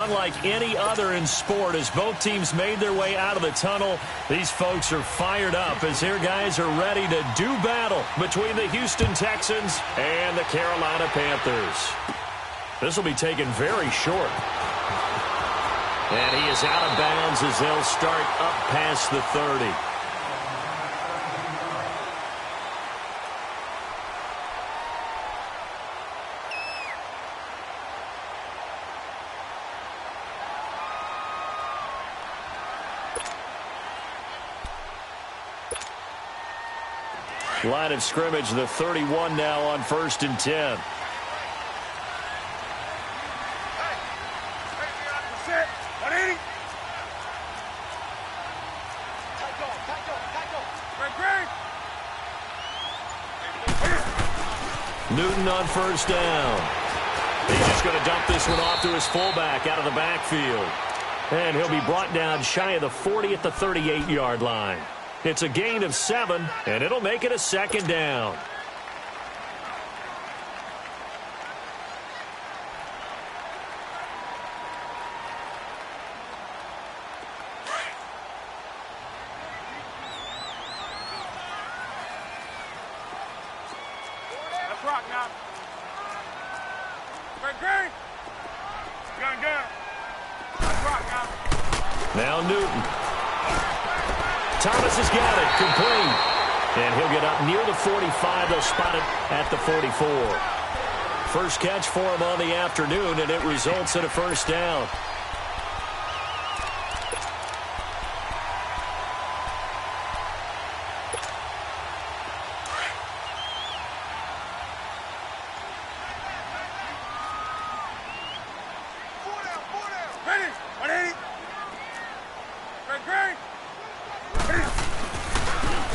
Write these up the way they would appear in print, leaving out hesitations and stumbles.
unlike any other in sport as both teams made their way out of the tunnel. These folks are fired up as their guys are ready to do battle between the Houston Texans and the Carolina Panthers. This will be taken very short. And he is out of bounds as they'll start up past the 30. Line of scrimmage, the 31 now on 1st and 10. Newton on 1st down. He's just going to dump this one off to his fullback out of the backfield. And he'll be brought down shy of the 40 at the 38-yard line. It's a gain of 7, and it'll make it a 2nd down. Now Newton. Thomas has got it. Complete. And he'll get up near the 45. They'll spot it at the 44. First catch for him on the afternoon, and it results in a 1st down.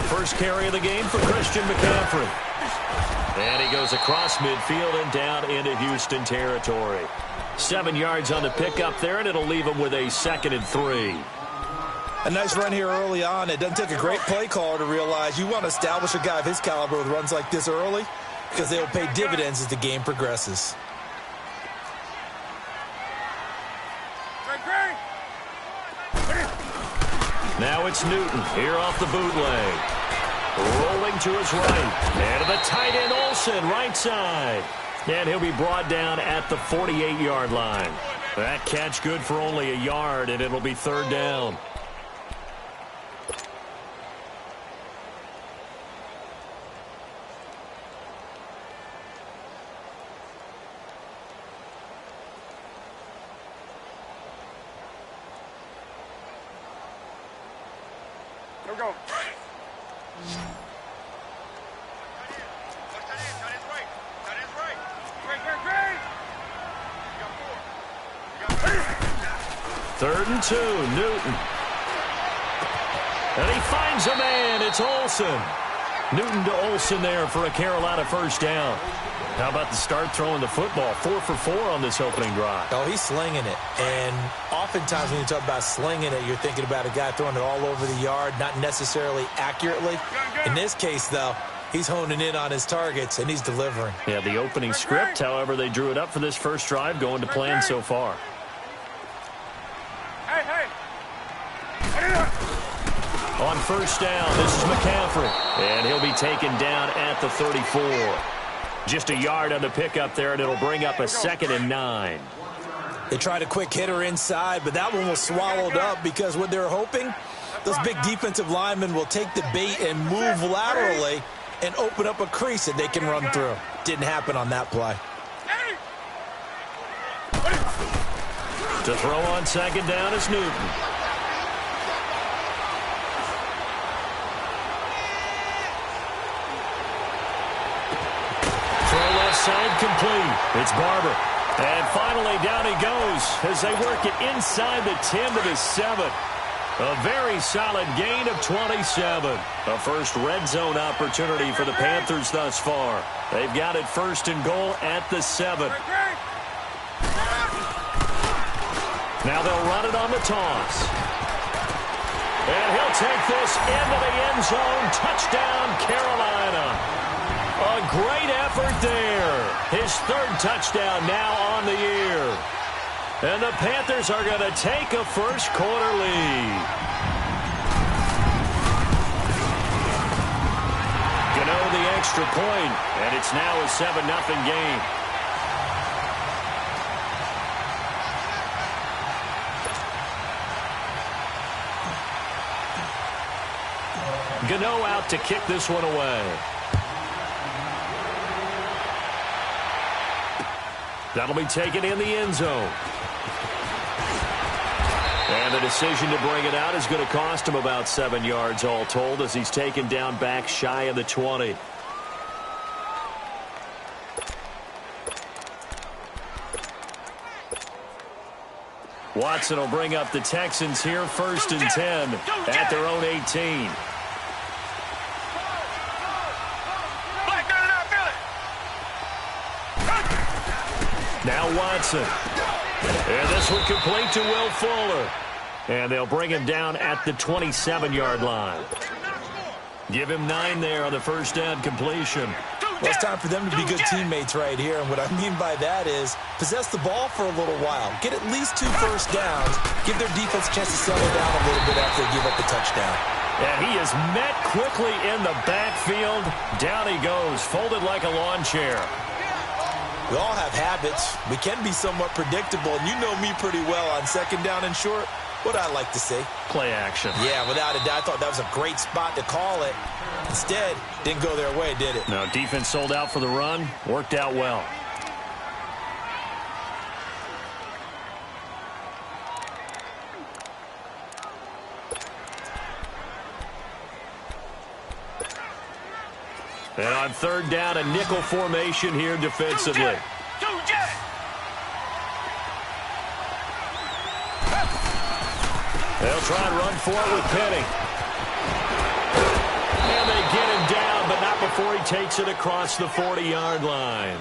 First carry of the game for Christian McCaffrey. And he goes across midfield and down into Houston territory. 7 yards on the pickup there, and it'll leave him with a 2nd and 3. A nice run here early on. It doesn't take a great play caller to realize you want to establish a guy of his caliber with runs like this early because they will pay dividends as the game progresses. Now it's Newton here off the bootleg. Rolling to his right. And to the tight end Olsen, right side. And he'll be brought down at the 48-yard line. That catch good for only a yard, and it'll be 3rd down. Here we go. Third and 2, Newton. And he finds a man. It's Olsen. Newton to Olsen there for a Carolina 1st down. How about the start throwing the football? 4 for 4 on this opening drive. Oh, he's slinging it. And oftentimes when you talk about slinging it, you're thinking about a guy throwing it all over the yard, not necessarily accurately. In this case, though, he's honing in on his targets, and he's delivering. Yeah, the opening script, however, they drew it up for this first drive, going to plan so far. On 1st down, this is McCaffrey. And he'll be taken down at the 34. Just a yard on the pickup there, and it'll bring up a 2nd and 9. They tried a quick hitter inside, but that one was swallowed up because what they're hoping, those big defensive linemen will take the bait and move laterally and open up a crease that they can run through. Didn't happen on that play. To throw on 2nd down is Newton. Side complete. It's Barber. And finally down he goes as they work it inside the 10 to the 7. A very solid gain of 27. A first red zone opportunity for the Panthers thus far. They've got it 1st and goal at the 7. Now they'll run it on the toss. And he'll take this into the end zone. Touchdown, Carolina. A great effort there. His 3rd touchdown now on the year. And the Panthers are going to take a first quarter lead. Gano the extra point, and it's now a 7-0 game. Gano out to kick this one away. That'll be taken in the end zone. And the decision to bring it out is going to cost him about 7 yards all told as he's taken down back shy of the 20. Watson will bring up the Texans here, 1st and 10 at their own 18. Now Watson. And this one complete to Will Fuller. And they'll bring him down at the 27-yard line. Give him 9 there on the first down completion. Well, it's time for them to be good teammates right here. And what I mean by that is possess the ball for a little while. Get at least 2 first downs. Give their defense a chance to settle down a little bit after they give up the touchdown. And he is met quickly in the backfield. Down he goes, folded like a lawn chair. We all have habits. We can be somewhat predictable, and you know me pretty well on 2nd down and short. What I like to see. Play action. Yeah, without a doubt. I thought that was a great spot to call it. Instead, didn't go their way, did it? No, defense sold out for the run. Worked out well. And on 3rd down, a nickel formation here defensively. They'll try and run for it with Penny. And they get him down, but not before he takes it across the 40-yard line.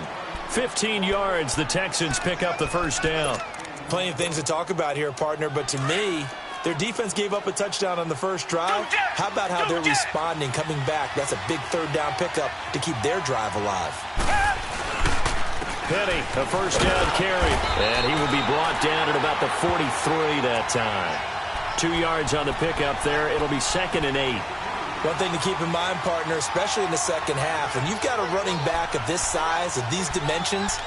15 yards, the Texans pick up the first down. Plenty of things to talk about here, partner, but to me, their defense gave up a touchdown on the first drive. How about how they're responding, coming back? That's a big 3rd down pickup to keep their drive alive. Penny, a first down carry. And he will be brought down at about the 43 that time. 2 yards on the pickup there. It'll be 2nd and 8. One thing to keep in mind, partner, especially in the second half, when you've got a running back of this size, of these dimensions,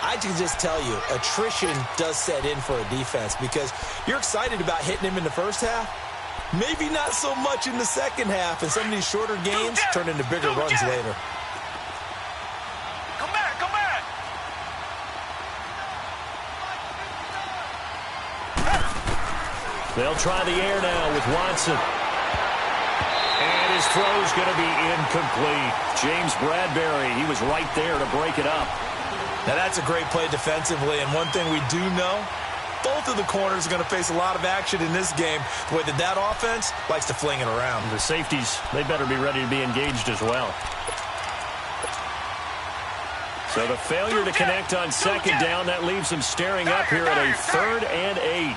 I can just tell you, attrition does set in for a defense because you're excited about hitting him in the first half. Maybe not so much in the second half, and some of these shorter gains turn into bigger runs later. Come back! They'll try the air now with Watson. And his throw's going to be incomplete. James Bradbury, he was right there to break it up. Now, that's a great play defensively, and one thing we do know, both of the corners are going to face a lot of action in this game, the way that offense likes to fling it around. The safeties, they better be ready to be engaged as well. So the failure to connect on 2nd down, that leaves them staring up here at a 3rd and 8.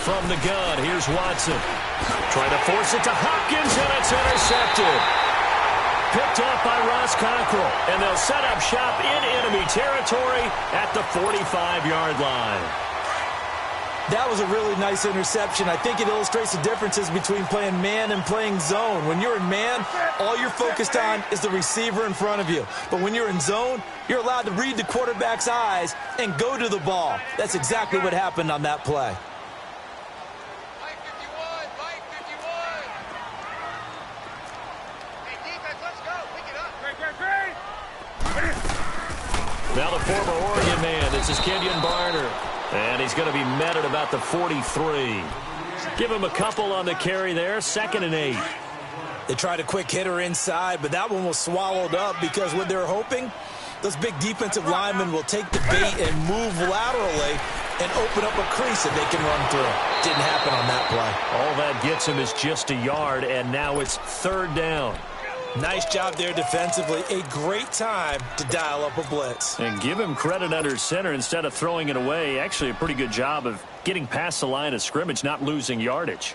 From the gun, here's Watson. Trying to force it to Hopkins, and it's intercepted. Picked off by Ross Cockrell, and they'll set up shop in enemy territory at the 45-yard line. That was a really nice interception. I think it illustrates the differences between playing man and playing zone. When you're in man, all you're focused on is the receiver in front of you. But when you're in zone, you're allowed to read the quarterback's eyes and go to the ball. That's exactly what happened on that play. Now the former Oregon man, this is Kenyon Barner. And he's going to be met at about the 43. Give him a couple on the carry there, 2nd and 8. They tried a quick hitter inside, but that one was swallowed up because what they're hoping, those big defensive linemen will take the bait and move laterally and open up a crease that they can run through. Didn't happen on that play. All that gets him is just a yard, and now it's 3rd down. Nice job there defensively. A great time to dial up a blitz. And give him credit under center instead of throwing it away. Actually, a pretty good job of getting past the line of scrimmage, not losing yardage.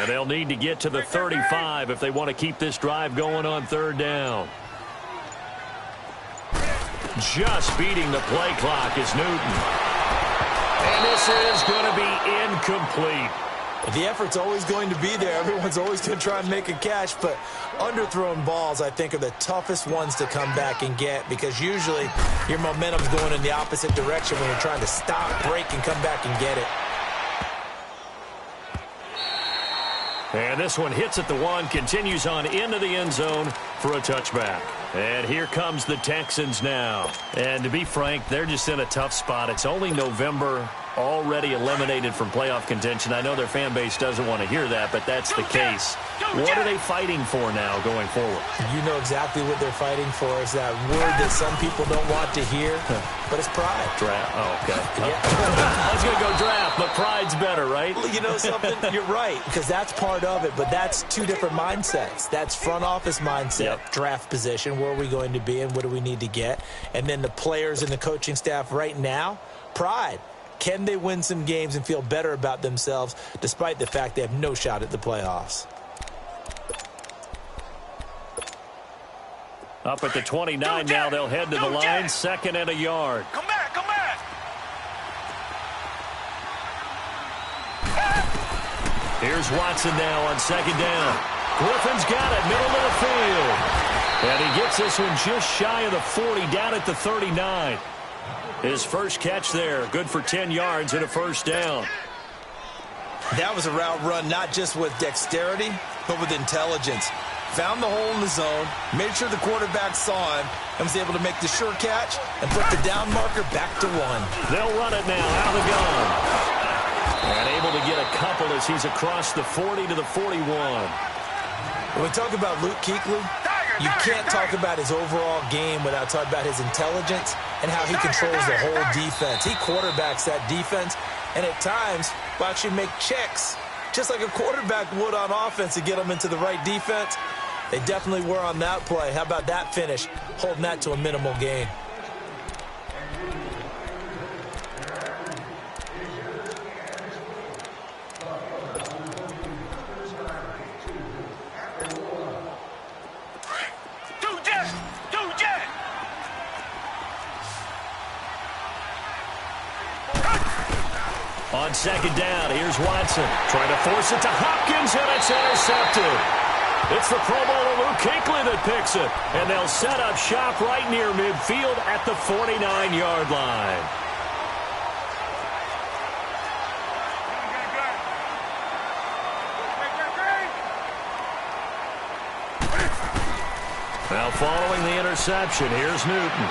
And they'll need to get to the 35 if they want to keep this drive going on third down. Just beating the play clock is Newton. And this is going to be incomplete. The effort's always going to be there. Everyone's always going to try and make a catch, but underthrown balls, I think, are the toughest ones to come back and get because usually your momentum's going in the opposite direction when you're trying to stop, break, and come back and get it. And this one hits at the 1, continues on into the end zone for a touchback. And here comes the Texans now. And to be frank, they're just in a tough spot. It's only November, already eliminated from playoff contention. I know their fan base doesn't want to hear that, but that's the case. What are they fighting for now going forward? You know exactly what they're fighting for is that word that some people don't want to hear, but it's pride. Draft. Oh, okay. Yeah. I was going to go draft, but pride's better, right? You know something? You're right, because that's part of it, but that's two different mindsets. That's front office mindset, draft position, where are we going to be and what do we need to get? And then the players and the coaching staff right now, pride. Can they win some games and feel better about themselves despite the fact they have no shot at the playoffs? Up at the 29 now, they'll head to the line, 2nd and a yard. Come back, come back. Here's Watson now on 2nd down. Griffin's got it, middle of the field. And he gets this one just shy of the 40, down at the 39. His first catch there, good for 10 yards and a first down. That was a route run not just with dexterity, but with intelligence. Found the hole in the zone, made sure the quarterback saw him, and was able to make the sure catch and put the down marker back to 1. They'll run it now out of the gun. And able to get a couple as he's across the 40 to the 41. When we talk about Luke Kuechly, you can't talk about his overall game without talking about his intelligence and how he controls the whole defense. He quarterbacks that defense, and at times will actually make checks, just like a quarterback would on offense to get them into the right defense. They definitely were on that play. How about that finish, holding that to a minimal gain? On 2nd down, here's Watson. Trying to force it to Hopkins, and it's intercepted. It's the Pro Bowler Luke Kuechly that picks it. And they'll set up shop right near midfield at the 49-yard line. Now following the interception, here's Newton.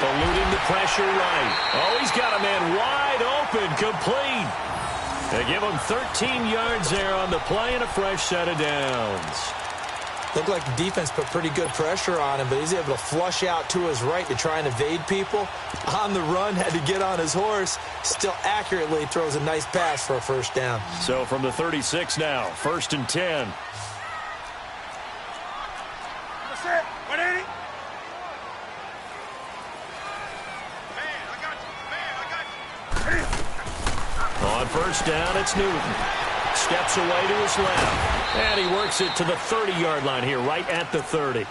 Eluding the pressure right. Oh, he's got a man wide open, complete. They give him 13 yards there on the play and a fresh set of downs. Looked like the defense put pretty good pressure on him, but he's able to flush out to his right to try and evade people. On the run, had to get on his horse. Still accurately throws a nice pass for a first down. So from the 36 now, 1st and 10. That's it. 180. On 1st down, it's Newton. Steps away to his left. And he works it to the 30-yard line here, right at the 30.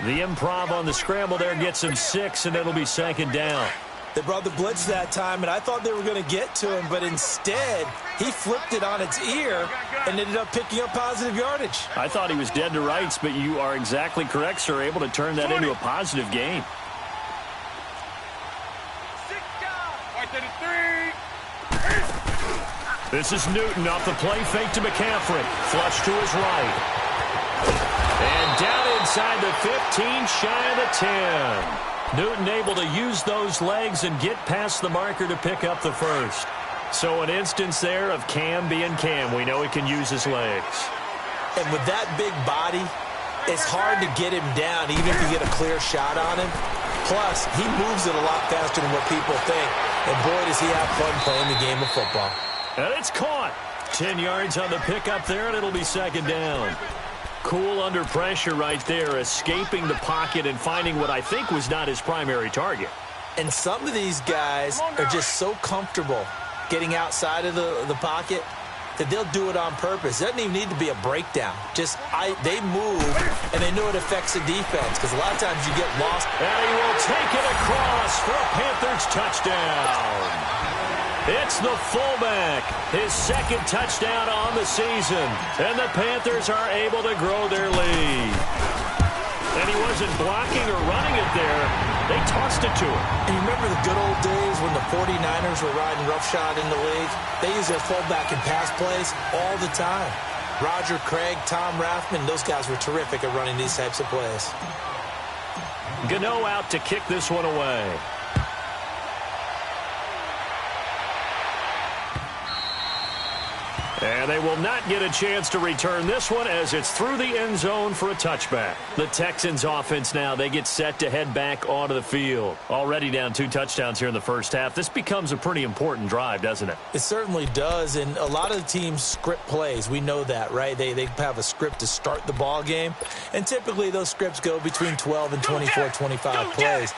The improv on the scramble there gets him 6, and it'll be 2nd down. They brought the blitz that time, and I thought they were going to get to him, but instead, he flipped it on its ear and ended up picking up positive yardage. I thought he was dead to rights, but you are exactly correct, sir, able to turn that into a positive gain. 6 down. Right to the 3. This is Newton off the play fake to McCaffrey. Flush to his right. And down inside the 15, shy of the 10. Newton able to use those legs and get past the marker to pick up the first. So an instance there of Cam being Cam. We know he can use his legs. And with that big body, it's hard to get him down even if you get a clear shot on him. Plus, he moves it a lot faster than what people think. And boy, does he have fun playing the game of football. And it's caught. 10 yards on the pickup there, and it'll be 2nd down. Cool under pressure right there, escaping the pocket and finding what I think was not his primary target. And some of these guys are just so comfortable getting outside of the pocket that they'll do it on purpose. It doesn't even need to be a breakdown. Just they move, and they know it affects the defense because a lot of times you get lost. And he will take it across for a Panthers touchdown. It's the fullback, his second touchdown on the season, and the Panthers are able to grow their lead. And he wasn't blocking or running it there. They tossed it to him. And you remember the good old days when the 49ers were riding roughshod in the league? They used their fullback in pass plays all the time. Roger Craig, Tom Rathman, those guys were terrific at running these types of plays. Gano out to kick this one away. And they will not get a chance to return this one as it's through the end zone for a touchback. The Texans offense now, they get set to head back onto the field. Already down 2 touchdowns here in the first half. This becomes a pretty important drive, doesn't it? It certainly does, and a lot of the teams script plays. We know that, right? They have a script to start the ball game, and typically those scripts go between 12 and 24, 25 plays.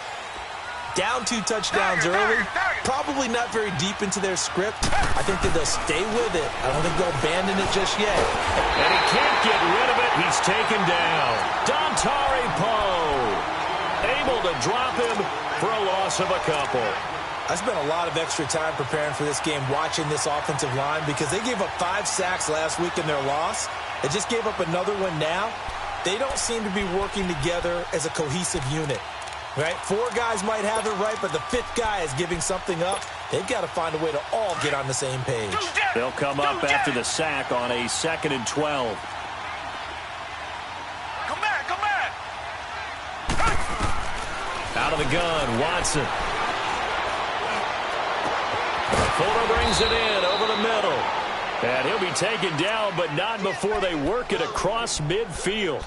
Down 2 touchdowns early, probably not very deep into their script. I think that they'll stay with it. I don't think they'll abandon it just yet. And he can't get rid of it. He's taken down. Dontari Poe able to drop him for a loss of a couple. I spent a lot of extra time preparing for this game, watching this offensive line, because they gave up 5 sacks last week in their loss. They just gave up another one now. They don't seem to be working together as a cohesive unit. Right? 4 guys might have it right, but the 5th guy is giving something up. They've got to find a way to all get on the same page. They'll come up after the sack on a 2nd and 12. Come back, come back. Out of the gun, Watson. Fuller brings it in over the middle. And he'll be taken down, but not before they work it across midfield.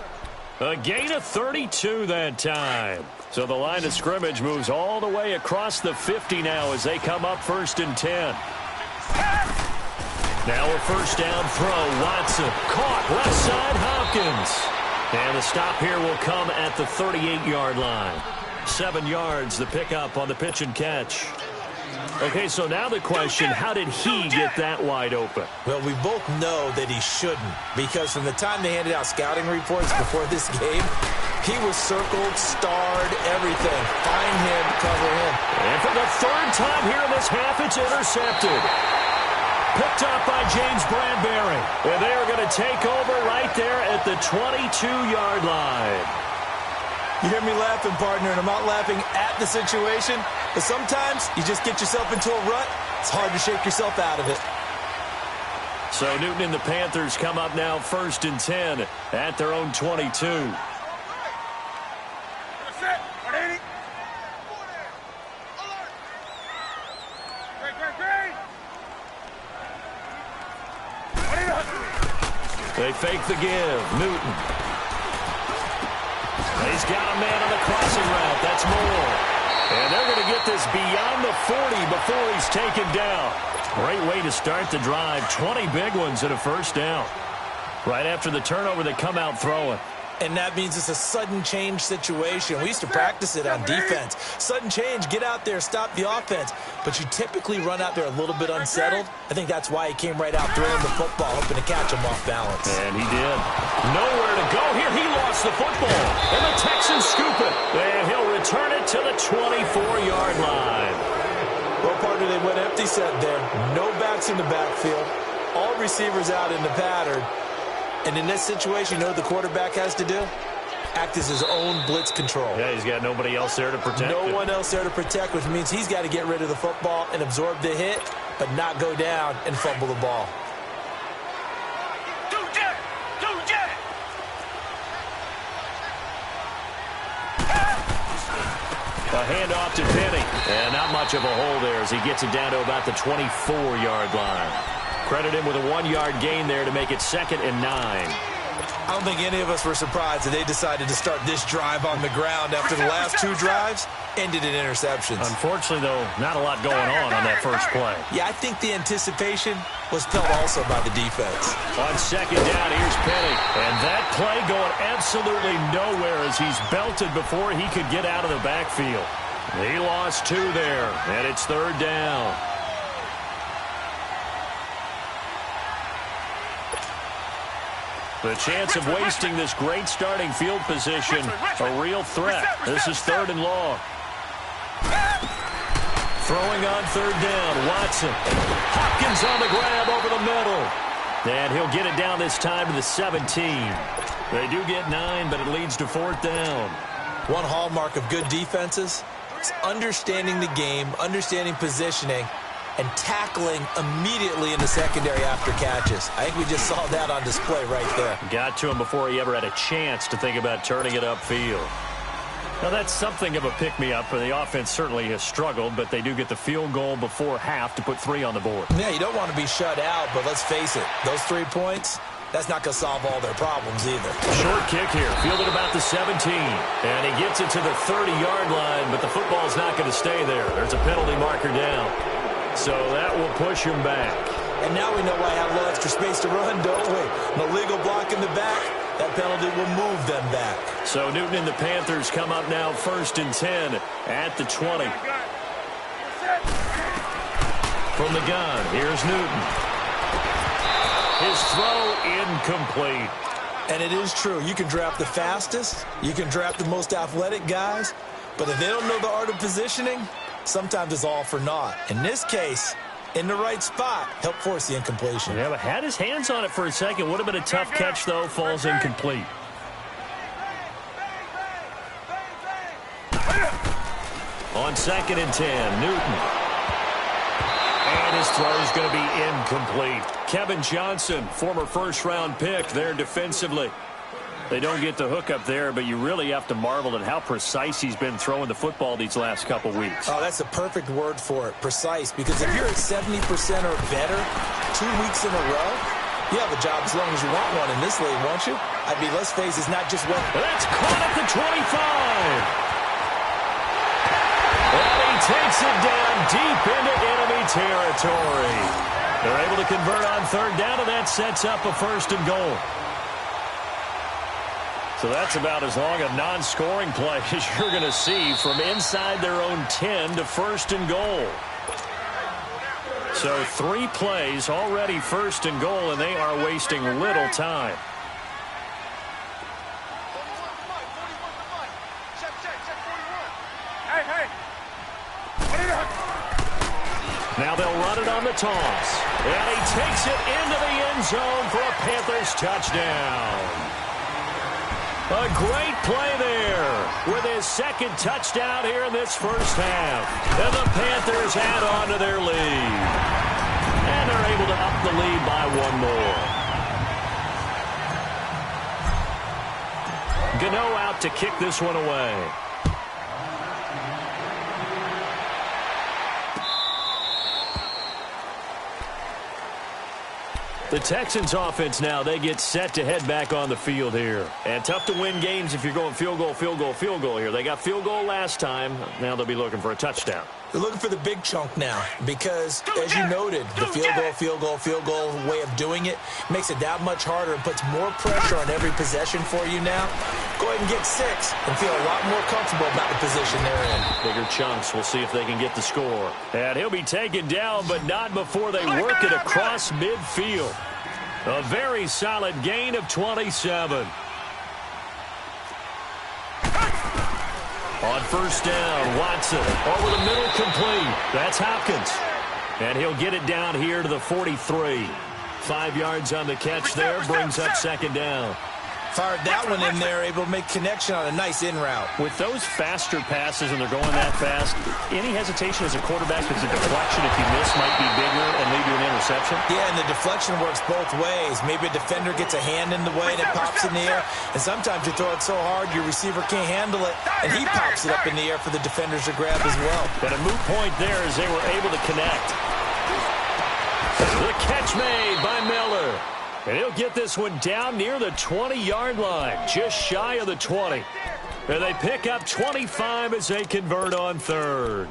A gain of 32 that time. So the line of scrimmage moves all the way across the 50 now as they come up 1st and 10. Now a first down throw. Watson caught left side Hopkins. And the stop here will come at the 38-yard line. 7 yards the pickup on the pitch and catch. Okay, so now the question, how did he get that wide open? Well, we both know that he shouldn't, because from the time they handed out scouting reports before this game, he was circled, starred, everything. Find him, cover him. And for the 3rd time here in this half, it's intercepted. Picked up by James Bradbury. And they are going to take over right there at the 22-yard line. You hear me laughing, partner, and I'm not laughing at the situation, but sometimes you just get yourself into a rut. It's hard to shake yourself out of it. So Newton and the Panthers come up now 1st and 10 at their own 22. They fake the give. Newton. He's got a man on the crossing route. That's Moore. And they're going to get this beyond the 40 before he's taken down. Great way to start the drive. 20 big ones and a first down. Right after the turnover, they come out throwing. And that means it's a sudden change situation. We used to practice it on defense. Sudden change, get out there, stop the offense. But you typically run out there a little bit unsettled. I think that's why he came right out throwing the football, hoping to catch him off balance. And he did. Nowhere to go here. He lost the football. And the Texans scoop it. And he'll return it to the 24-yard line. Well, partner, they went empty set there. No backs in the backfield. All receivers out in the pattern. And in this situation, you know what the quarterback has to do? Act as his own blitz control. Yeah, he's got nobody else there to protect him. No one else there to protect, which means he's got to get rid of the football and absorb the hit, but not go down and fumble the ball. A handoff to Penny. And not much of a hole there as he gets it down to about the 24-yard line. Credit him with a 1-yard gain there to make it 2nd and 9. I don't think any of us were surprised that they decided to start this drive on the ground after the last 2 drives ended in interceptions. Unfortunately, though, not a lot going on that first play. Yeah, I think the anticipation was felt also by the defense. On 2nd down, here's Penny. And that play going absolutely nowhere as he's belted before he could get out of the backfield. He lost 2 there, and it's 3rd down. The chance of wasting this great starting field position, a real threat. This is 3rd and long. Throwing on 3rd down, Watson. Hopkins on the grab over the middle. And he'll get it down this time to the 17. They do get 9, but it leads to 4th down. One hallmark of good defenses is understanding the game, understanding positioning, and tackling immediately in the secondary after catches. I think we just saw that on display right there. Got to him before he ever had a chance to think about turning it upfield. Now, that's something of a pick-me-up, for the offense certainly has struggled, but they do get the field goal before half to put 3 on the board. Yeah, you don't want to be shut out, but let's face it, those 3 points, that's not going to solve all their problems either. Short kick here, fielded about the 17, and he gets it to the 30-yard line, but the football's not going to stay there. There's a penalty marker down, so that will push him back. And now we know why I have a little extra space to run, don't we? No legal block in the back. That penalty will move them back. So Newton and the Panthers come up now 1st and 10 at the 20. From the gun, here's Newton. His throw incomplete. And it is true. You can draft the fastest. You can draft the most athletic guys. But if they don't know the art of positioning, sometimes it's all for naught. In this case, in the right spot, help force the incompletion. Yeah, but had his hands on it for a second. Would have been a tough catch, though. Falls incomplete. On 2nd and 10, Newton. And his throw is going to be incomplete. Kevin Johnson, former first-round pick there defensively. They don't get the hook up there, but you really have to marvel at how precise he's been throwing the football these last couple weeks. Oh, that's the perfect word for it, precise. Because if you're at 70% or better 2 weeks in a row, you have a job as long as you want one in this league, won't you? I mean, let's face it, it's not just one. That's caught at the 25. And he takes it down deep into enemy territory. They're able to convert on 3rd down, and that sets up a 1st and goal. So that's about as long a non-scoring play as you're going to see from inside their own 10 to 1st and goal. So 3 plays already 1st and goal, and they are wasting little time. Now they'll run it on the toss. And he takes it into the end zone for a Panthers touchdown. A great play there with his 2nd touchdown here in this first half. And the Panthers add on to their lead. And they're able to up the lead by 1 more. Gano out to kick this one away. The Texans offense now, they get set to head back on the field here. And tough to win games if you're going field goal, field goal, field goal here. They got field goal last time. Now they'll be looking for a touchdown. They're looking for the big chunk now because, as you noted, the field goal way of doing it makes it that much harder and puts more pressure on every possession for you now. Go ahead and get 6 and feel a lot more comfortable about the position they're in. Bigger chunks. We'll see if they can get the score. And he'll be taken down, but not before they work it across midfield. A very solid gain of 27. On 1st down, Watson over the middle, complete. That's Hopkins. And he'll get it down here to the 43. 5 yards on the catch there, brings up 2nd down. Fired that one in there, able to make connection on a nice in route. With those faster passes and they're going that fast, any hesitation as a quarterback because a deflection, if you miss, might be bigger and lead to an interception? Yeah, and the deflection works both ways. Maybe a defender gets a hand in the way and it pops in the air. And sometimes you throw it so hard your receiver can't handle it, and he pops it up in the air for the defenders to grab as well. But a moot point there as they were able to connect. The catch made by Miller. And he'll get this one down near the 20-yard line, just shy of the 20. And they pick up 25 as they convert on 3rd.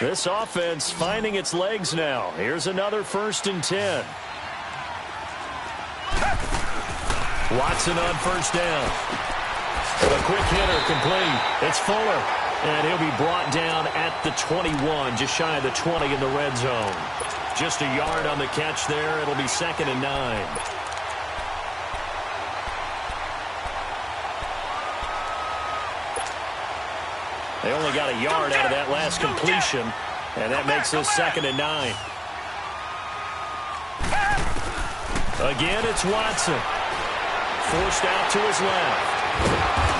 This offense finding its legs now. Here's another 1st and 10. Watson on 1st down. A quick hitter complete. It's Fuller. And he'll be brought down at the 21, just shy of the 20 in the red zone. Just a yard on the catch there. It'll be 2nd and 9. They only got a yard out of that last completion, and that makes this 2nd and 9. Again, it's Watson. Forced out to his left.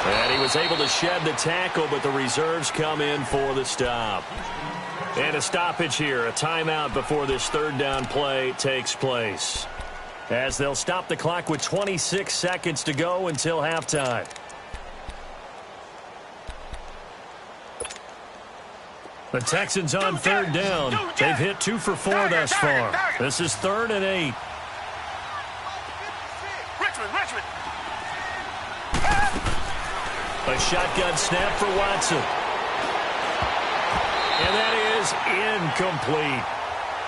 And he was able to shed the tackle, but the reserves come in for the stop. And a stoppage here, a timeout before this 3rd down play takes place, as they'll stop the clock with 26 seconds to go until halftime. The Texans on 3rd down. They've hit 2 for 4 thus far. This is 3rd and 8. Richmond. A shotgun snap for Watson. And that is incomplete.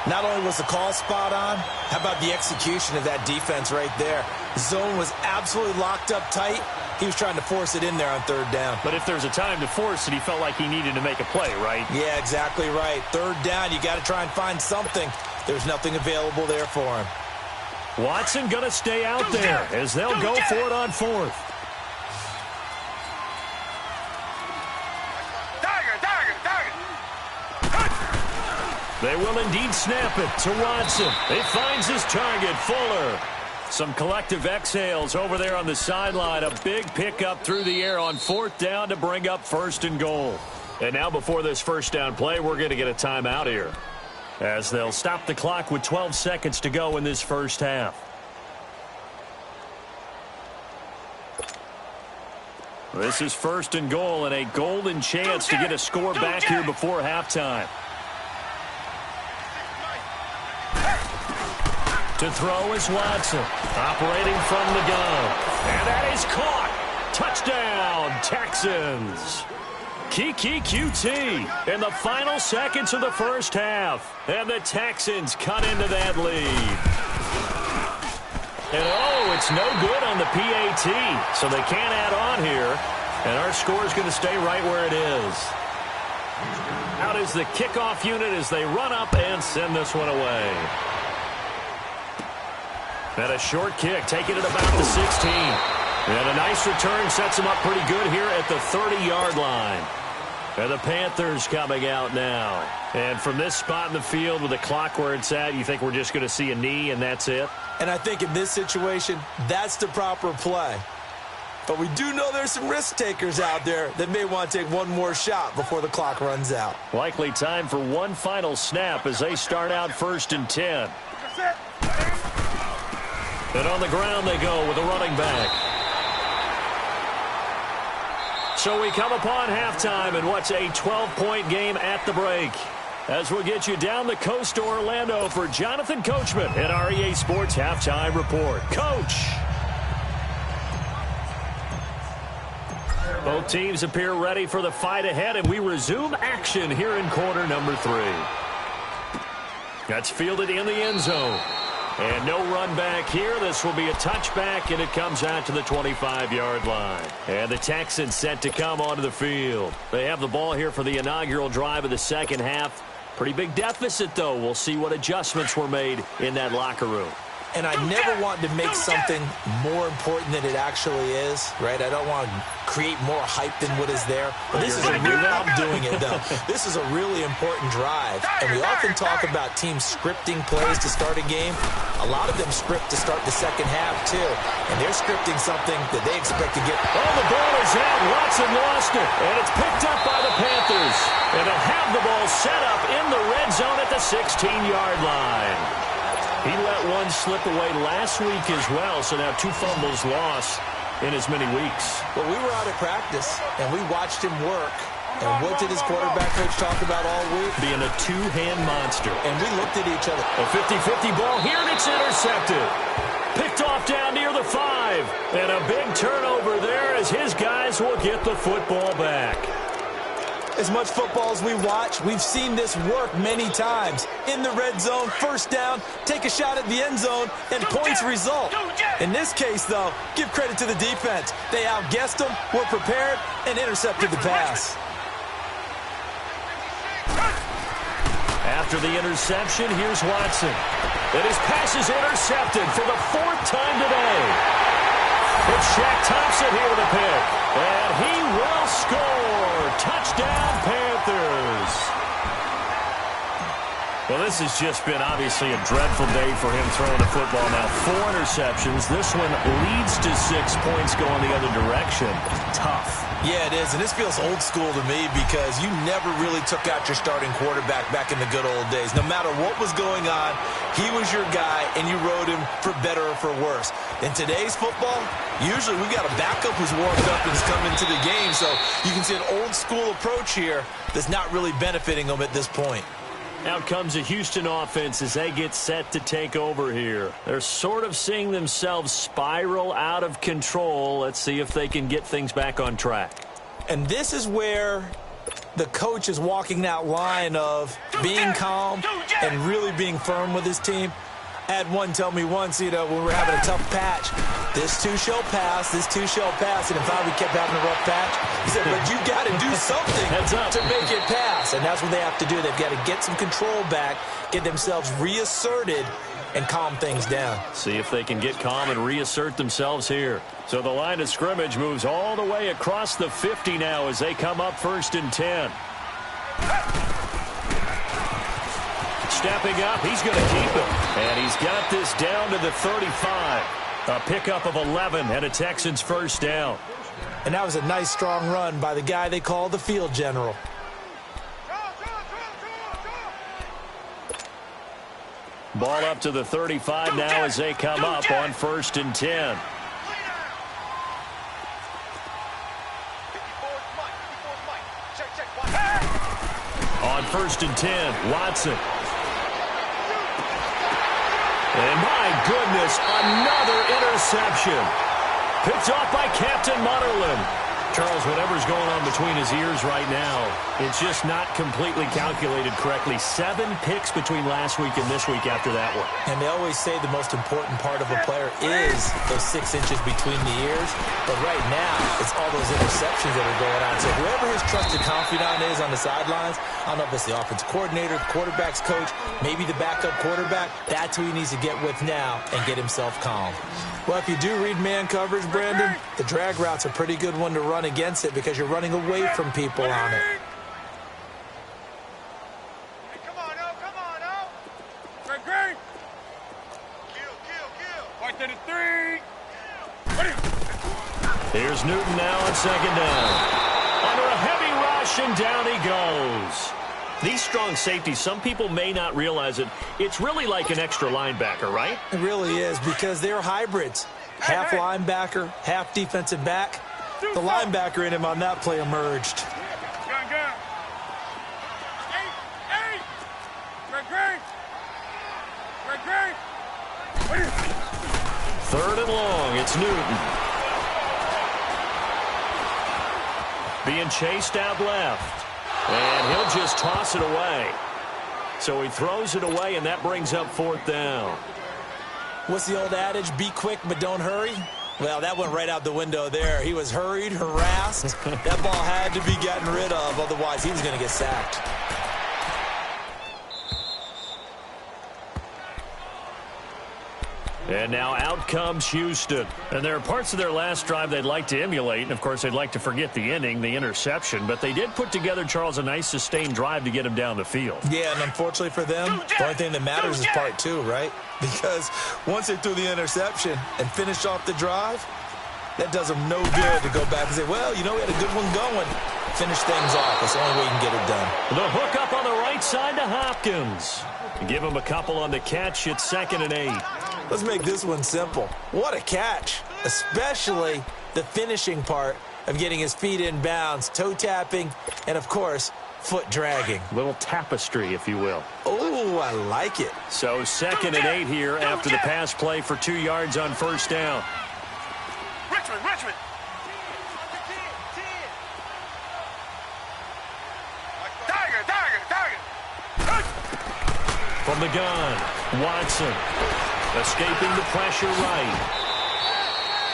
Not only was the call spot on, how about the execution of that defense right there? The zone was absolutely locked up tight. He was trying to force it in there on 3rd down. But if there's a time to force it, he felt like he needed to make a play, right? Yeah, exactly right. 3rd down, you got to try and find something. There's nothing available there for him. Watson going to stay out there as they'll go for it on 4th. They will indeed snap it to Watson. He finds his target, Fuller. Some collective exhales over there on the sideline. A big pickup through the air on 4th down to bring up 1st and goal. And now before this 1st down play, we're going to get a timeout here, as they'll stop the clock with 12 seconds to go in this 1st half. This is 1st and goal and a golden chance to get a score back here before halftime. To throw is Watson, operating from the gun. And that is caught. Touchdown, Texans. Kiki QT in the final seconds of the 1st half. And the Texans cut into that lead. And oh, it's no good on the PAT, so they can't add on here. And our score is going to stay right where it is. Out is the kickoff unit as they run up and send this one away. And a short kick, taking it about the 16. And a nice return sets him up pretty good here at the 30-yard line. And the Panthers coming out now. And from this spot in the field with the clock where it's at, you think we're just going to see a knee and that's it? And I think in this situation, that's the proper play. But we do know there's some risk takers out there that may want to take one more shot before the clock runs out. Likely time for one final snap as they start out 1st and 10. And on the ground they go with a running back. So we come upon halftime in what's a 12-point game at the break, as we'll get you down the coast to Orlando for Jonathan Coachman at our EA Sports Halftime Report. Coach! Both teams appear ready for the fight ahead, and we resume action here in quarter number 3. That's fielded in the end zone. And no run back here. This will be a touchback, and it comes out to the 25-yard line. And the Texans set to come onto the field. They have the ball here for the inaugural drive of the 2nd half. Pretty big deficit, though. We'll see what adjustments were made in that locker room. And I never want to make something more important than it actually is, right? I don't want to create more hype than what is there. But this is a real, I'm doing it, though. This is a really important drive. And we often talk about teams scripting plays to start a game. A lot of them script to start the 2nd half, too. And they're scripting something that they expect to get. Oh, the ball is out. Watson lost it. And it's picked up by the Panthers. And they'll have the ball set up in the red zone at the 16-yard line. He let one slip away last week as well, so now 2 fumbles lost in as many weeks. Well, we were out at practice, and we watched him work. And what did his quarterback coach talk about all week? Being a 2-hand monster. And we looked at each other. A 50-50 ball here, and it's intercepted. Picked off down near the 5. And a big turnover there as his guys will get the football back. As much football as we watch, we've seen this work many times. In the red zone, 1st down, take a shot at the end zone, and points result. In this case, though, give credit to the defense. They outguessed them, were prepared, and intercepted the pass. After the interception, here's Watson. And his pass is intercepted for the 4th time today. It's Shaq Thompson here with a pick. And he will score. Touchdown, Panthers. Well, this has just been obviously a dreadful day for him throwing the football. Now, 4 interceptions. This one leads to 6 points going the other direction. Tough. Yeah, it is, and this feels old school to me because you never really took out your starting quarterback back in the good old days. No matter what was going on, he was your guy, and you rode him for better or for worse. In today's football, usually we've got a backup who's warmed up and has come into the game, so you can see an old school approach here that's not really benefiting them at this point. Out comes a Houston offense as they get set to take over here. They're sort of seeing themselves spiral out of control. Let's see if they can get things back on track. And this is where the coach is walking that line of being calm and really being firm with his team. I had one tell me once, when we were having a tough patch, this too shall pass, this too shall pass. And if we kept having a rough patch, he said, but you got to do something to make it pass. And that's what they have to do. They've got to get some control back, get themselves reasserted, and calm things down. See if they can get calm and reassert themselves here. So the line of scrimmage moves all the way across the 50 now as they come up 1st and 10. Stepping up, he's going to keep it. And he's got this down to the 35. A pickup of 11 and a Texans 1st down. And that was a nice, strong run by the guy they call the field general. Ball up to the 35 now as they come up on 1st and 10. On 1st and 10, Watson. And my goodness, another interception. Picked off by Captain Mutterland. Charles, whatever's going on between his ears right now, it's just not completely calculated correctly. 7 picks between last week and this week after that one. And they always say the most important part of a player is those 6 inches between the ears. But right now, it's all those interceptions that are going on. So whoever his trusted confidant is on the sidelines, I don't know if it's the offense coordinator, quarterback's coach, maybe the backup quarterback, that's who he needs to get with now and get himself calm. Well, if you do read man coverage, Brandon, the drag route's a pretty good one to run against it because you're running away from people on it. Hey, come on, oh. Great. Kill. Right to the 3. Here's Newton now on 2nd down. Under a heavy rush, and down he goes. These strong safeties, some people may not realize it. It's really like an extra linebacker, right? It really is because they're hybrids. Half linebacker, half defensive back. The linebacker in him on that play emerged. Gun. Hey. Great. 3rd and long, it's Newton. Being chased out left. And he'll just toss it away. So he throws it away, and that brings up 4th down. What's the old adage? Be quick, but don't hurry. Well, that went right out the window there. He was hurried, harassed. That ball had to be gotten rid of, otherwise he was going to get sacked. And now out comes Houston. And there are parts of their last drive they'd like to emulate. And, of course, they'd like to forget the inning, the interception. But they did put together, Charles, a nice sustained drive to get him down the field. Yeah, and unfortunately for them, the only thing that matters is part 2, right? Because once they threw the interception and finished off the drive, that does them no good to go back and say, well, we had a good one going. Finish things off. That's the only way you can get it done. The hook up on the right side to Hopkins. Give him a couple on the catch. It's 2nd and 8. Let's make this one simple. What a catch, especially the finishing part of getting his feet in bounds, toe tapping, and, of course, foot dragging. Little tapestry, if you will. Oh, I like it. So 2nd and 8 here after the pass play for 2 yards on 1st down. Richmond. Tiger. From the gun, Watson. Escaping the pressure right.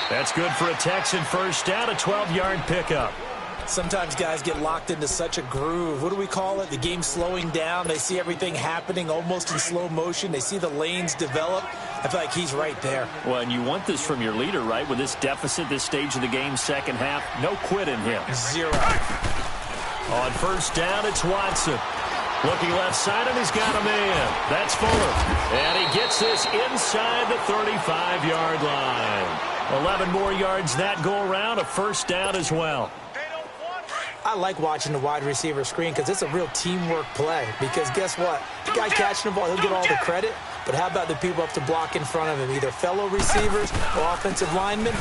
That's good for a Texan 1st down, a 12-yard pickup. Sometimes guys get locked into such a groove. What do we call it? The game slowing down. They see everything happening almost in slow motion. They see the lanes develop. I feel like he's right there. Well, and you want this from your leader, right? With this deficit, this stage of the game, second half, no quit in him. Zero. On first down, it's Watson. Looking left side, and he's got a man. That's Fuller. And he gets this inside the 35-yard line. 11 more yards that go around, a first down as well. I like watching the wide receiver screen because it's a real teamwork play. Because guess what? The guy catching the ball, he'll get all the credit. But how about the people up to block in front of him, either fellow receivers or offensive linemen?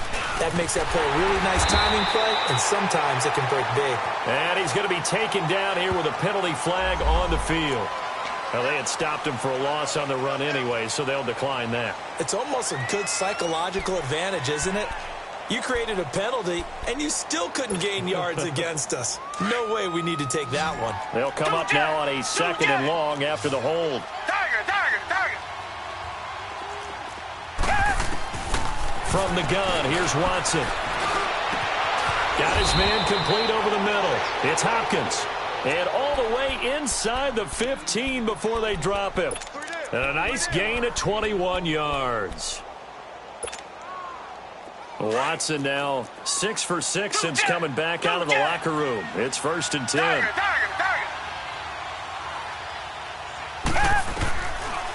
That makes that play a really nice timing play, and sometimes it can break big. And he's going to be taken down here with a penalty flag on the field. Well, they had stopped him for a loss on the run anyway, so they'll decline that. It's almost a good psychological advantage, isn't it? You created a penalty, and you still couldn't gain yards against us. No way we need to take that one. They'll come up now on a 2nd and long after the hold. From the gun, here's Watson. Got his man complete over the middle. It's Hopkins. And all the way inside the 15 before they drop him. And a nice gain of 21 yards. Watson now 6 for 6 since coming back out of the locker room. It's 1st and 10.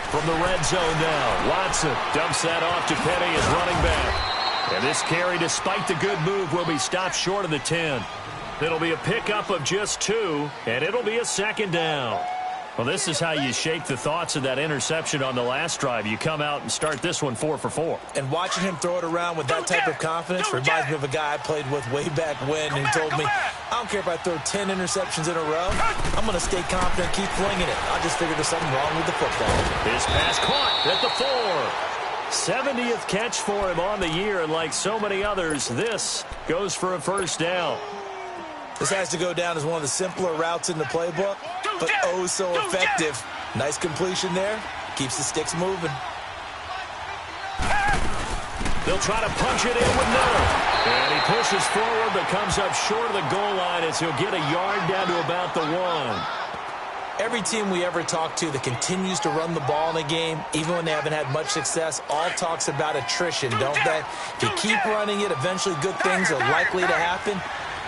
From the red zone now, Watson dumps that off to Penny as running back. And this carry, despite the good move, will be stopped short of the 10. It'll be a pickup of just 2, and it'll be a 2nd down. Well, this is how you shake the thoughts of that interception on the last drive. You come out and start this one 4 for 4. And watching him throw it around with that type of confidence reminds me of a guy I played with way back when, and he told me, I don't care if I throw 10 interceptions in a row. I'm going to stay confident, keep flinging it. I just figured there's something wrong with the football. His pass caught at the 4. 70th catch for him on the year, and like so many others, this goes for a first down. This has to go down as one of the simpler routes in the playbook, but oh so effective. Nice completion there. Keeps the sticks moving. They'll try to punch it in with Miller. And he pushes forward but comes up short of the goal line as he'll get a yard down to about the 1. Every team we ever talk to that continues to run the ball in a game, even when they haven't had much success, all talks about attrition, don't they? If you keep running it, eventually good things are likely to happen.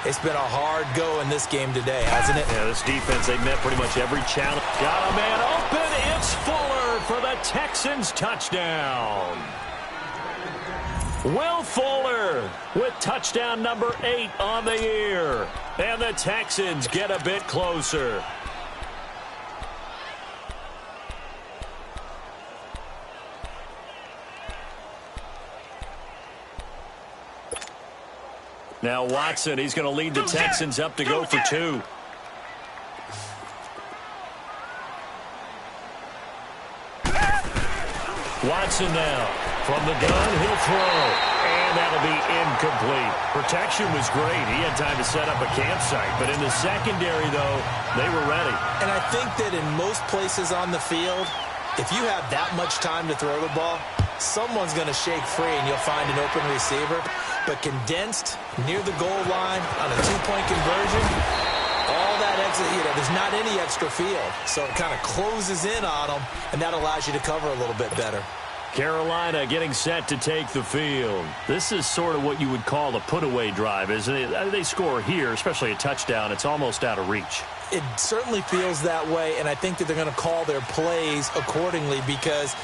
It's been a hard go in this game today, hasn't it? Yeah, this defense, they met pretty much every challenge. Got a man open. It's Fuller for the Texans touchdown. Will Fuller with touchdown number 8 on the year. And the Texans get a bit closer. Now Watson, he's going to lead the Texans up to go for 2. Watson now from the gun, he'll throw. And that'll be incomplete. Protection was great. He had time to set up a campsite. But in the secondary, though, they were ready. And I think that in most places on the field, if you have that much time to throw the ball, someone's going to shake free and you'll find an open receiver. But condensed near the goal line on a 2-point conversion, all that exit, there's not any extra field. So it kind of closes in on them, and that allows you to cover a little bit better. Carolina getting set to take the field. This is sort of what you would call a put-away drive, isn't it? They score here, especially a touchdown. It's almost out of reach. It certainly feels that way, and I think that they're going to call their plays accordingly because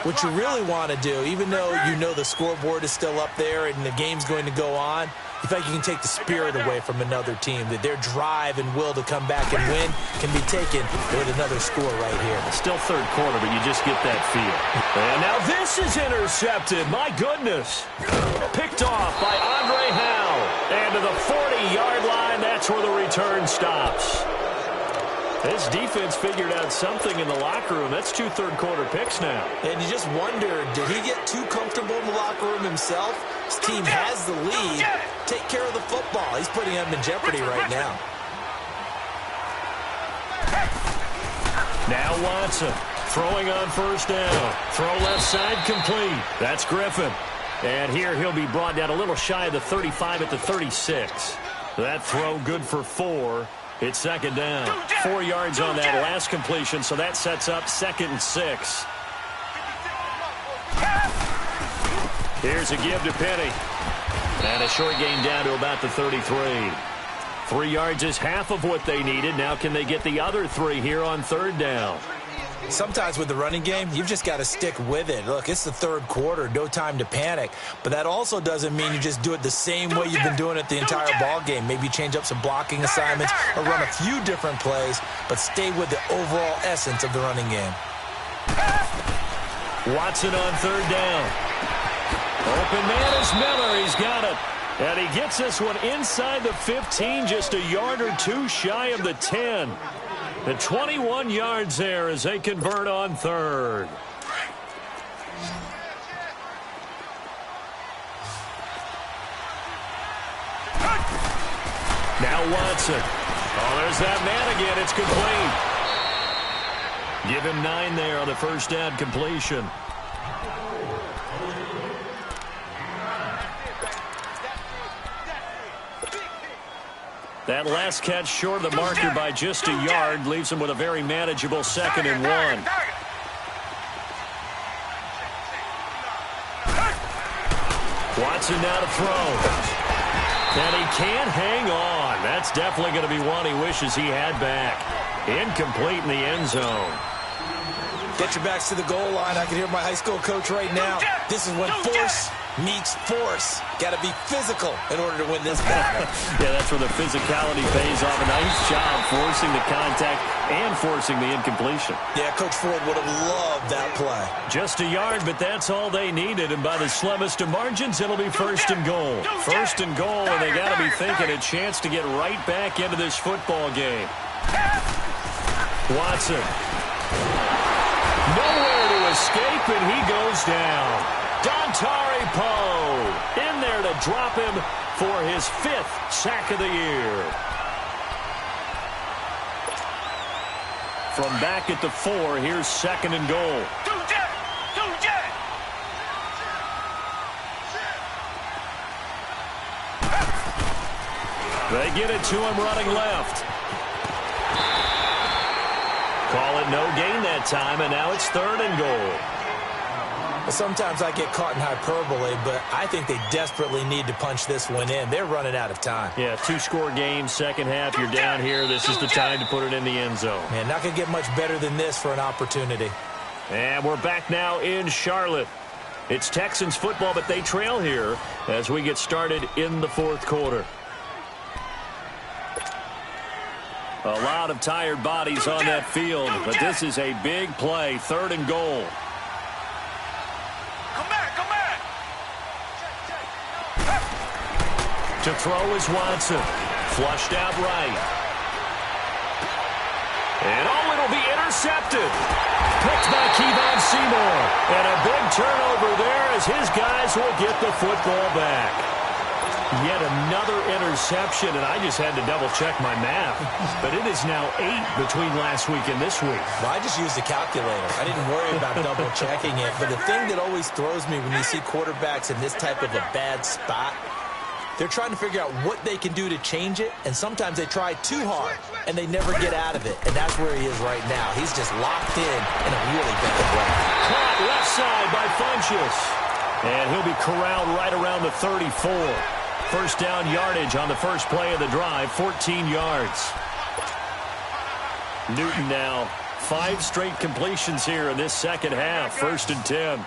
what you really want to do, even though you know the scoreboard is still up there and the game's going to go on, you think you can take the spirit away from another team, that their drive and will to come back and win can be taken with another score right here. Still third quarter, but you just get that feel. And now this is intercepted. My goodness. Picked off by Andre Howe. And to the 40-yard line, that's where the return stops. This defense figured out something in the locker room. That's 2 third-quarter picks now. And you just wonder, did he get too comfortable in the locker room himself? His team has the lead. Take care of the football. He's putting them in jeopardy right now. Now Watson throwing on first down. Throw left side complete. That's Griffin. And here he'll be brought down a little shy of the 35 at the 36. That throw good for 4. It's second down. 4 yards on that last completion, so that sets up 2nd and 6. Here's a give to Penny. And a short gain down to about the 33. 3 yards is half of what they needed. Now can they get the other 3 here on 3rd down? Sometimes with the running game, you've just got to stick with it. Look, it's the 3rd quarter, no time to panic. But that also doesn't mean you just do it the same way you've been doing it the entire ball game. Maybe change up some blocking assignments or run a few different plays, but stay with the overall essence of the running game. Watson on 3rd down. Open man is Miller. He's got it. And he gets this one inside the 15, just a yard or 2 shy of the 10. The 21 yards there as they convert on 3rd. Now Watson. Oh, there's that man again. It's complete. Give him 9 there on the first down completion. That last catch short of the marker by just a yard leaves him with a very manageable 2nd and 1. Watson now to throw. And he can't hang on. That's definitely going to be one he wishes he had back. Incomplete in the end zone. Get your backs to the goal line. I can hear my high school coach right now. This is when force meets force. Got to be physical in order to win this battle. Yeah, that's where the physicality pays off. A nice job forcing the contact and forcing the incompletion. Yeah, Coach Ford would have loved that play. Just a yard, but that's all they needed. And by the slimmest of margins, it'll be 1st and goal. 1st and goal, and they got to be thinking a chance to get right back into this football game. Watson. Nowhere to escape, and he goes down. Dontari Poe in there to drop him for his 5th sack of the year. From back at the 4, here's 2nd and goal. They get it to him running left. Call it no gain that time, and now it's 3rd and goal. Sometimes I get caught in hyperbole, but I think they desperately need to punch this one in. They're running out of time. Yeah, 2-score game, second half. You're down here. This is the time to put it in the end zone. Man, not going to get much better than this for an opportunity. And we're back now in Charlotte. It's Texans football, but they trail here as we get started in the 4th quarter. A lot of tired bodies on that field, but this is a big play. 3rd and goal. To throw is Watson. Flushed out right. And it'll be intercepted. Picked by Kevon Seymour. And a big turnover there as his guys will get the football back. Yet another interception, and I just had to double-check my math. But it is now 8 between last week and this week. Well, I just used a calculator. I didn't worry about double-checking it. But the thing that always throws me when you see quarterbacks in this type of a bad spot, they're trying to figure out what they can do to change it, and sometimes they try too hard, and they never get out of it. And that's where he is right now. He's just locked in a really bad way. Caught left side by Funchess. And he'll be corralled right around the 34. First down yardage on the first play of the drive, 14 yards. Newton now, 5 straight completions here in this second half, 1st and 10.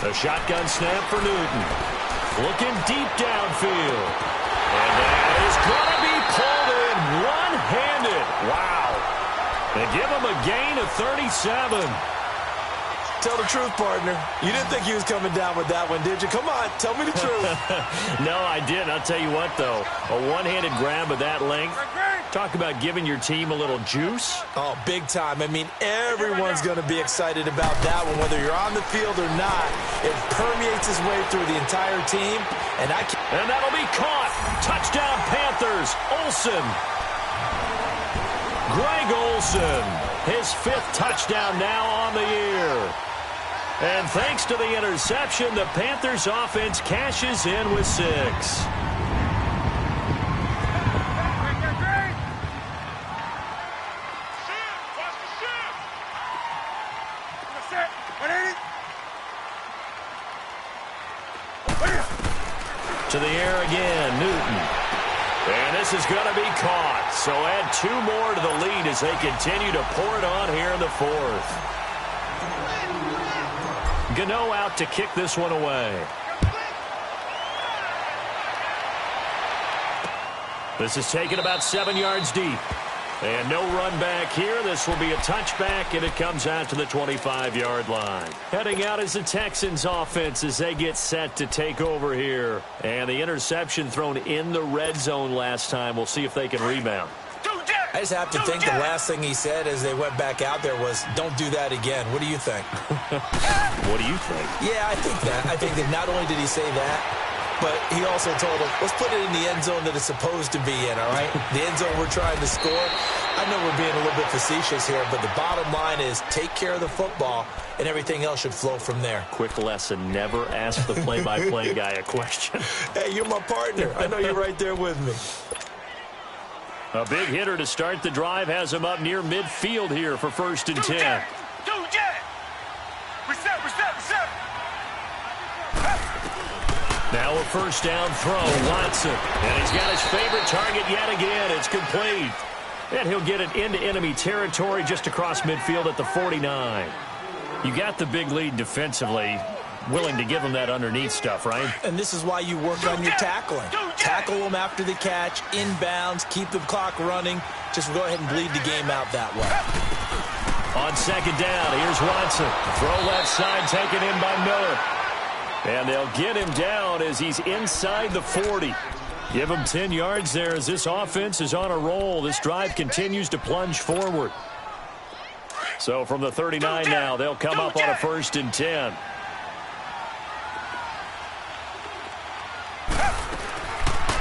A shotgun snap for Newton. Looking deep downfield. And that is going to be pulled in one-handed. Wow. They give him a gain of 37. Tell the truth, partner. You didn't think he was coming down with that one, did you? Come on, tell me the truth. No, I didn't. I'll tell you what, though. A one-handed grab of that length. Talk about giving your team a little juice. Oh, big time. I mean, everyone's going to be excited about that one, whether you're on the field or not. It permeates his way through the entire team, and that'll be caught. Touchdown, Panthers. Olsen. Greg Olsen his 5th touchdown now on the year. And thanks to the interception, the Panthers offense cashes in with 6. To the air again, Newton. And this is going to be caught. So add 2 more to the lead as they continue to pour it on here in the 4th. Gano out to kick this one away. This is taken about 7 yards deep. And no run back here. This will be a touchback, and it comes out to the 25-yard line. Heading out is the Texans offense as they get set to take over here. And the interception thrown in the red zone last time. We'll see if they can rebound. I just have to think the last thing he said as they went back out there was, don't do that again. What do you think? What do you think? Yeah, I think that. I think that not only did he say that, but he also told him, let's put it in the end zone that it's supposed to be in, all right? The end zone we're trying to score. I know we're being a little bit facetious here, but the bottom line is take care of the football, and everything else should flow from there. Quick lesson, never ask the play-by-play guy a question. Hey, you're my partner. I know you're right there with me. A big hitter to start the drive has him up near midfield here for 1st and 10. Now a 1st down throw, Watson. And he's got his favorite target yet again. It's complete. And he'll get it into enemy territory just across midfield at the 49. You got the big lead defensively. Willing to give him that underneath stuff, right? And this is why you work on your tackling. Tackle them after the catch, inbounds, keep the clock running. Just go ahead and bleed the game out that way. On 2nd down, here's Watson. Throw left side, taken in by Miller. And they'll get him down as he's inside the 40. Give him 10 yards there as this offense is on a roll. This drive continues to plunge forward. So from the 39 now, they'll come up on a 1st and 10.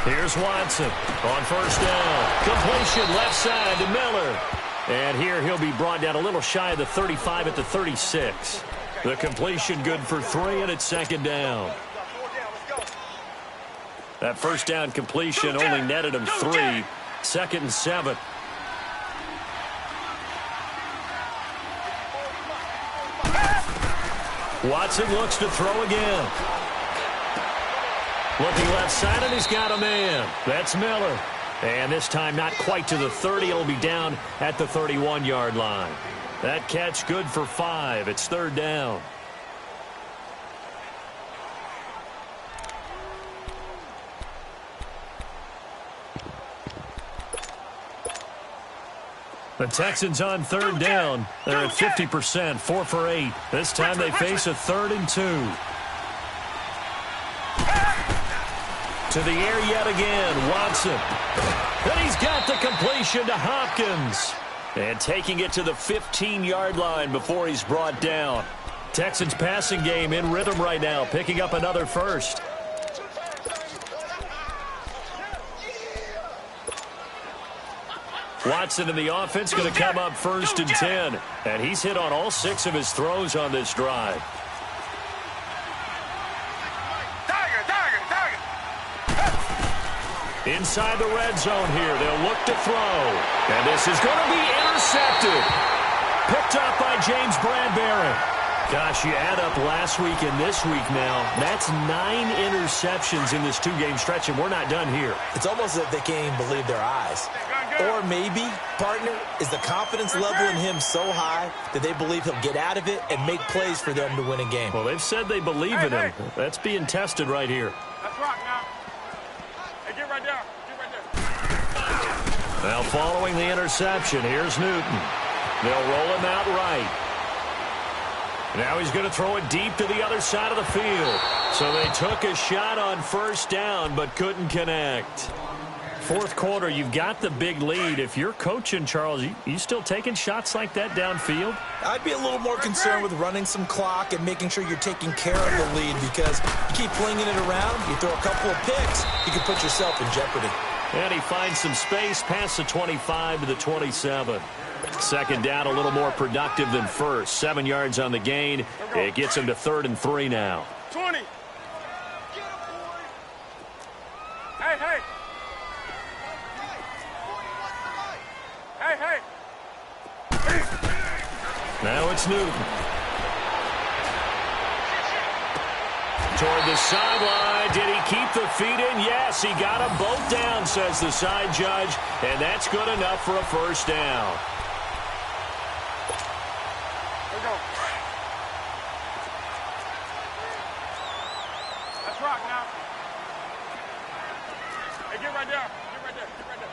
Here's Watson on 1st down. Completion left side to Miller. And here he'll be brought down a little shy of the 35 at the 36. The completion good for 3, and it's 2nd down. That 1st down completion only netted him 3. 2nd and 7. Watson looks to throw again. Looking left side, and he's got a man. That's Miller. And this time not quite to the 30. He'll be down at the 31-yard line. That catch good for 5. It's 3rd down. The Texans on 3rd down. They're at 50%, 4 for 8. This time they face a 3rd and 2. To the air yet again, Watson. And he's got the completion to Hopkins. And taking it to the 15-yard line before he's brought down. Texans passing game in rhythm right now, picking up another 1st. Watson in the offense going to come up 1st and 10. And he's hit on all 6 of his throws on this drive. Inside the red zone here, they'll look to throw. And this is going to be intercepted. Picked up by James Bradbury. Gosh, you add up last week and this week now, that's 9 interceptions in this 2-game stretch, and we're not done here. It's almost as if they can't even believe their eyes. Or maybe, partner, is the confidence level in him so high that they believe he'll get out of it and make plays for them to win a game. Well, they've said they believe in him. That's being tested right here. Let's rock now. Hey, get right there. Get right there. Now following the interception, here's Newton. They'll roll him out right. Now he's going to throw it deep to the other side of the field. So they took a shot on 1st down but couldn't connect. 4th quarter, you've got the big lead. If you're coaching, Charles, you still taking shots like that downfield? I'd be a little more concerned with running some clock and making sure you're taking care of the lead, because you keep flinging it around, you throw a couple of picks, you can put yourself in jeopardy. And he finds some space past the 25 to the 27. Second down, a little more productive than first. 7 yards on the gain. It gets him to 3rd and 3 now. 20. Hey, hey. Hey, hey. Now it's Newton. Toward the sideline. Did he keep the feet in? Yes, he got them both down, says the side judge. And that's good enough for a first down. Here we go. Let's rock now. Hey, get right there. Get right there. Get right there.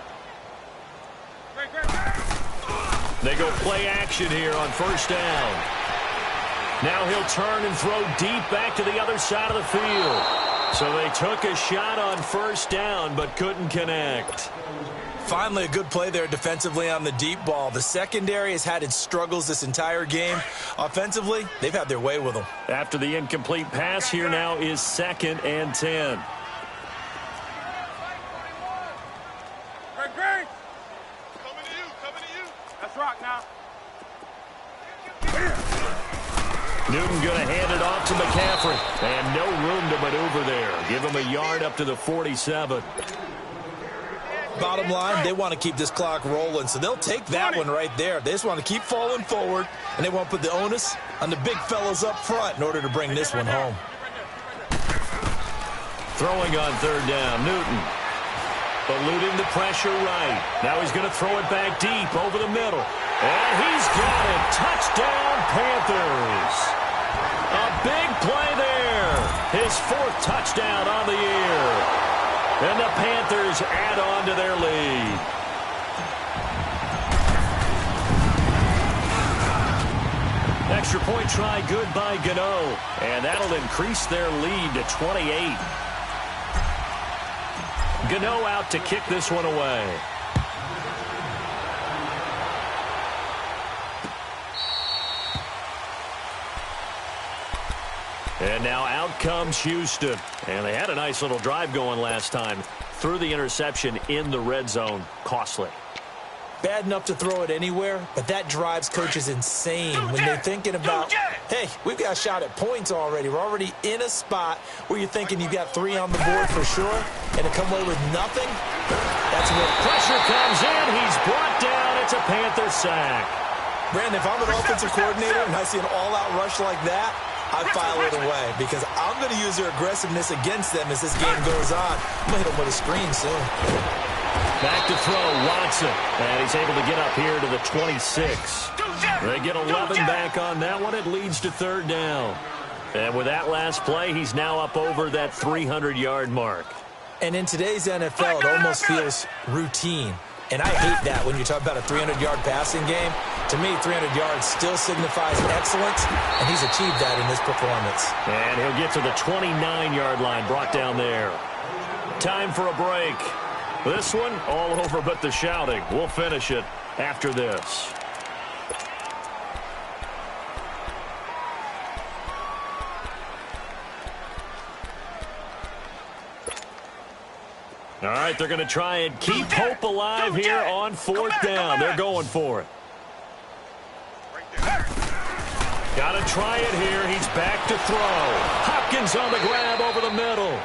Great, great, great. They go play action here on first down. Now he'll turn and throw deep back to the other side of the field. So they took a shot on first down but couldn't connect. Finally, a good play there defensively on the deep ball. The secondary has had its struggles this entire game. Offensively, they've had their way with them. After the incomplete pass, here now is 2nd and 10. Great, great. Coming to you, coming to you. Let's rock now. Newton going to hand it off to McCaffrey. And no room to maneuver there. Give him a yard up to the 47. Bottom line, they want to keep this clock rolling, so they'll take that one right there. They just want to keep falling forward, and they want to put the onus on the big fellas up front in order to bring this one home. Throwing on 3rd down, Newton. Eluding the pressure right. Now he's going to throw it back deep over the middle. And he's got it. Touchdown, Panthers. A big play there. His 4th touchdown on the year. And the Panthers add on to their lead. Extra point try good by Gano. And that'll increase their lead to 28. Gano out to kick this one away. And now out comes Houston. And they had a nice little drive going last time. Threw the interception in the red zone. Costly. Bad enough to throw it anywhere, but that drives coaches insane when they're thinking about, hey, we've got a shot at points already. We're already in a spot where you're thinking you got 3 on the board for sure, and to come away with nothing, that's where pressure comes in. He's brought down. It's a Panther sack. Brandon, if I'm an offensive coordinator and I see an all-out rush like that, I file it away because I'm going to use their aggressiveness against them as this game goes on. I'm going to hit them with a screen soon. Back to throw, Watson. And he's able to get up here to the 26. They get 11 back on that one. It leads to 3rd down. And with that last play, he's now up over that 300-yard mark. And in today's NFL, it almost feels routine. And I hate that when you talk about a 300-yard passing game. To me, 300 yards still signifies excellence, and he's achieved that in this performance. And he'll get to the 29-yard line, brought down there. Time for a break. This one, all over but the shouting. We'll finish it after this. All right, they're going to try and keep hope alive here on 4th down. They're going for it. Got to try it here. He's back to throw. Hopkins on the grab over the middle.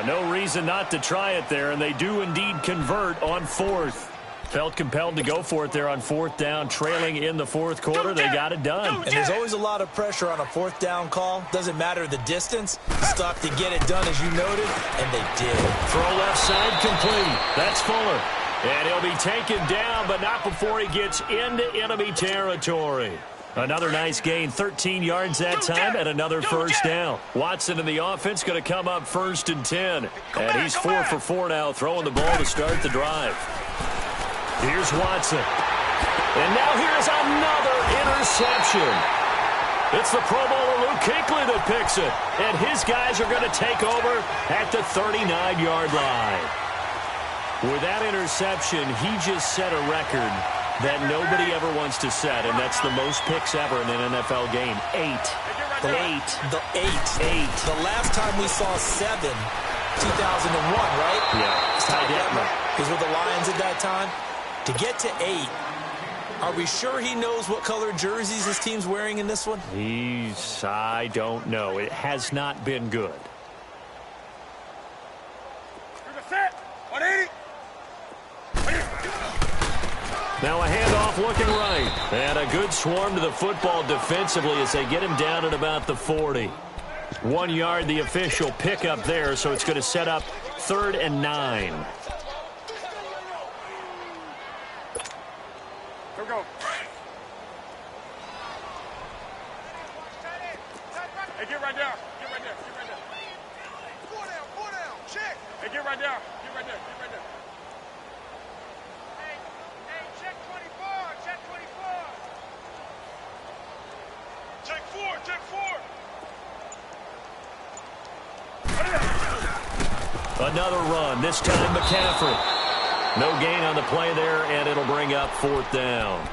No reason not to try it there, and they do indeed convert on 4th. Felt compelled to go for it there on 4th down, trailing in the 4th quarter. They got it done. And there's always a lot of pressure on a 4th down call. Doesn't matter the distance. Stuck to get it done, as you noted, and they did. Throw left side complete. That's Fuller. And he'll be taken down, but not before he gets into enemy territory. Another nice gain, 13 yards that time, and another first down. Watson in the offense going to come up 1st and 10. And he's 4 for 4 now, throwing the ball to start the drive. Here's Watson. And now here's another interception. It's the Pro Bowler Luke Kuechly that picks it. And his guys are going to take over at the 39-yard line. With that interception, he just set a record that nobody ever wants to set, and that's the most picks ever in an NFL game. 8. The last time we saw 7, 2001, right? Yeah. It's Ty Detmer. He's with the Lions at that time. To get to 8, are we sure he knows what color jerseys his team's wearing in this one? I don't know. It has not been good. You're the set. 180. Now a handoff looking right. And a good swarm to the football defensively as they get him down at about the 40. 1 yard, the official pickup there, so it's going to set up 3rd and 9. Here we go. Hey, get right there. Get right there. Get right there. 4 down. Check. Hey, get right there. Get right there. Get right there. Hey, check 24. Check 24. Check 4. Check 4. Another run, this time McCaffrey. No gain on the play there, and it'll bring up 4th down.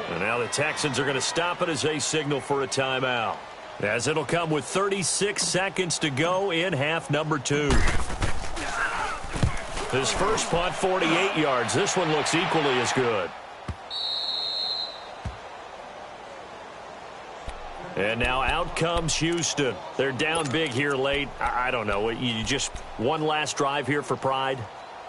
And now the Texans are going to stop it as they signal for a timeout, as it'll come with 36 seconds to go in half number 2. His first punt, 48 yards. This one looks equally as good. And now out comes Houston. They're down big here late. I don't know. You just one last drive here for pride?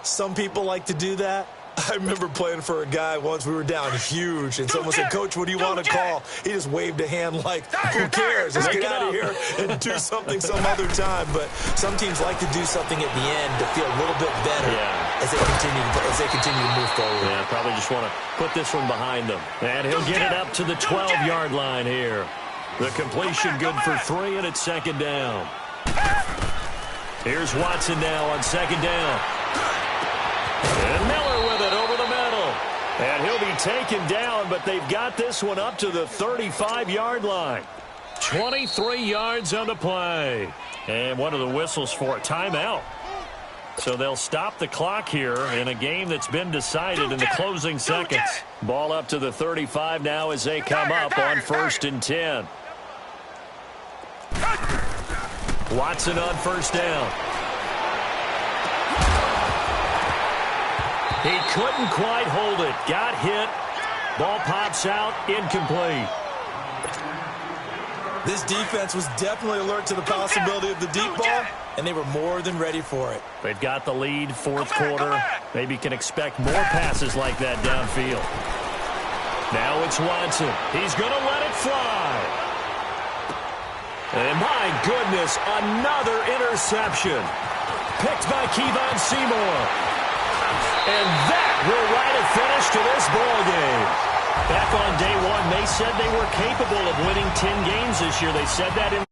Some people like to do that. I remember playing for a guy once. We were down huge, and someone said, "Coach, what do you want to call?" He just waved a hand like, "Who cares? Let's get out of here and do something some other time." But some teams like to do something at the end to feel a little bit better as they continue to move forward. Yeah, probably just want to put this one behind them. And he'll get it up to the 12-yard line here. The completion good for 3, and it's 2nd down. Here's Watson now on 2nd down. And Miller with it over the middle. And he'll be taken down, but they've got this one up to the 35-yard line. 23 yards on the play. And one of the whistles for a timeout. So they'll stop the clock here in a game that's been decided in the closing seconds. Ball up to the 35 now as they come up on 1st and 10. Watson on 1st down. He couldn't quite hold it. Got hit. Ball pops out. Incomplete. This defense was definitely alert to the possibility of the deep ball, and they were more than ready for it. They've got the lead, 4th quarter. Maybe can expect more passes like that downfield. Now it's Watson. He's going to let it fly. And my goodness, another interception. Picked by Kevon Seymour. And that will write a finish to this ball game. Back on day 1, they said they were capable of winning 10 games this year. They said that in